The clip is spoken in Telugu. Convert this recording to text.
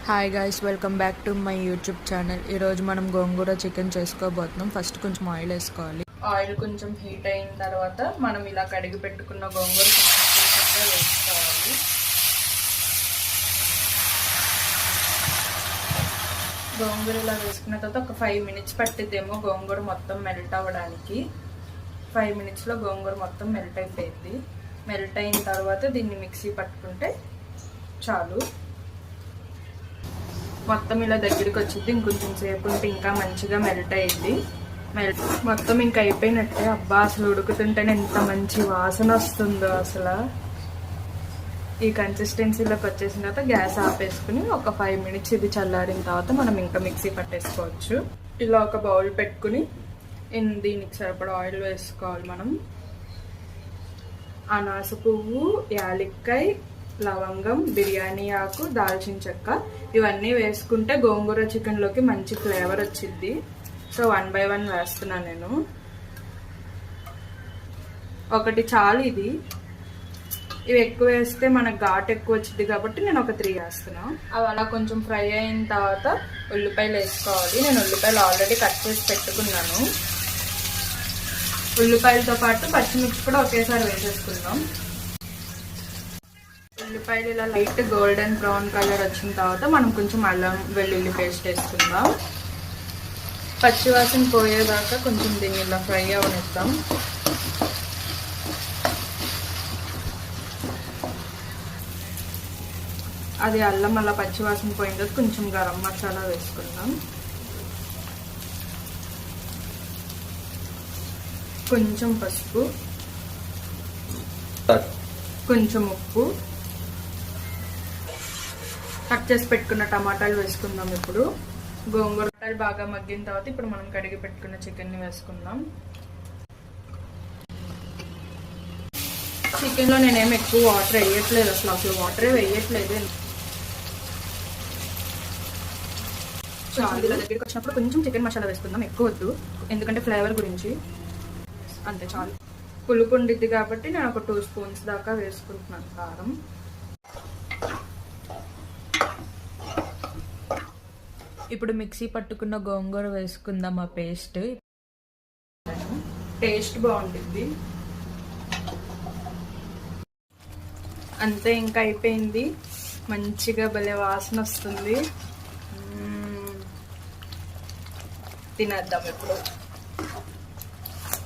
Hi guys, welcome back to my YouTube channel. ఈరోజు మనం గోంగూర చికెన్ చేసుకోబోతున్నాం. ఫస్ట్ కొంచెం ఆయిల్ వేసుకోవాలి. ఆయిల్ కొంచెం హీట్ అయిన తర్వాత మనం ఇలా కడిగి పెట్టుకున్న గోంగూర కొంచెం వేసుకోవాలి. గోంగూర ఇలా వేసుకున్న తర్వాత ఒక 5 minutes పట్టిద్దేమో గోంగూర మొత్తం మెల్ట్ అవ్వడానికి. 5 minutesలో గోంగూర మొత్తం మెల్ట్ అయిపోయింది. మెల్ట్ అయిన తర్వాత దీన్ని మిక్సీ పట్టుకుంటే చాలు. మొత్తం ఇలా దగ్గరికి వచ్చింది. ఇంకొంచెం సేపు ఉంటే ఇంకా మంచిగా మెల్ట్ అయ్యింది. మొత్తం ఇంకా అయిపోయినట్టే. అబ్బా, అసలు ఉడుకుతుంటేనే ఎంత మంచి వాసన వస్తుందో. అసలు ఈ కన్సిస్టెన్సీలోకి వచ్చేసిన తర్వాత గ్యాస్ ఆపేసుకుని ఒక 5 minutes ఇది చల్లారిన తర్వాత మనం ఇంకా మిక్సీ పట్టేసుకోవచ్చు. ఇలా ఒక బౌల్ పెట్టుకుని దీనికి సరిపడా ఆయిల్ వేసుకోవాలి. మనం అనాస పువ్వు, యాలక్కాయ, లవంగం, బిర్యానీ ఆకు, దాల్చిన చెక్క ఇవన్నీ వేసుకుంటే గోంగూర చికెన్లోకి మంచి ఫ్లేవర్ వచ్చింది. సో 1 by 1 వేస్తున్నాను నేను. ఒకటి చాలు. ఇవి ఎక్కువ వేస్తే మనకు ఘాట్ ఎక్కువ వచ్చింది కాబట్టి నేను ఒక 3 వేస్తున్నాను. అవి అలా కొంచెం ఫ్రై అయిన తర్వాత ఉల్లిపాయలు వేసుకోవాలి. నేను ఉల్లిపాయలు ఆల్రెడీ కట్ చేసి పెట్టుకున్నాను. ఉల్లిపాయలతో పాటు పచ్చిమిర్చి కూడా ఒకేసారి వేసేసుకుందాం. ఉల్లిపాయలు ఇలా లైట్ గోల్డెన్ బ్రౌన్ కలర్ వచ్చిన తర్వాత మనం కొంచెం అల్లం వెల్లుల్లి పేస్ట్ వేసుకుందాం. పచ్చివాసన పోయేదాకా కొంచెం దీన్ని ఇలా ఫ్రై అవనిద్దాం. అది అల్లం అలా పచ్చివాసన పోయిన తర్వాత కొంచెం గరం మసాలా వేసుకుందాం. కొంచెం పసుపు, కొంచెం ఉప్పు, కట్ చేసి పెట్టుకున్న టమాటాలు వేసుకుందాం. ఇప్పుడు గోంగూర బాగా మగ్గిన తర్వాత ఇప్పుడు మనం కడిగి పెట్టుకున్న చికెన్ని వేసుకుందాం. చికెన్లో నేనేమి ఎక్కువ వాటర్ వేయట్లేదు. అసలు వాటరే వేయట్లేదు. ఇలా దగ్గరికి వచ్చినప్పుడు కొంచెం చికెన్ మసాలా వేసుకుందాం. ఎక్కువ వద్దు, ఎందుకంటే ఫ్లేవర్ గురించి. అంతే చాలు. పులుపు ఉండిద్ది కాబట్టి నేను ఒక 2 spoons దాకా వేసుకుంటున్నాను కారం. ఇప్పుడు మిక్సీ పట్టుకున్న గోంగూర వేసుకుందాం. ఆ టేస్ట్ బాగుంటుంది. అంతే, ఇంకా అయిపోయింది. మంచిగా భలే వాసన వస్తుంది. తినేద్దాం ఇప్పుడు.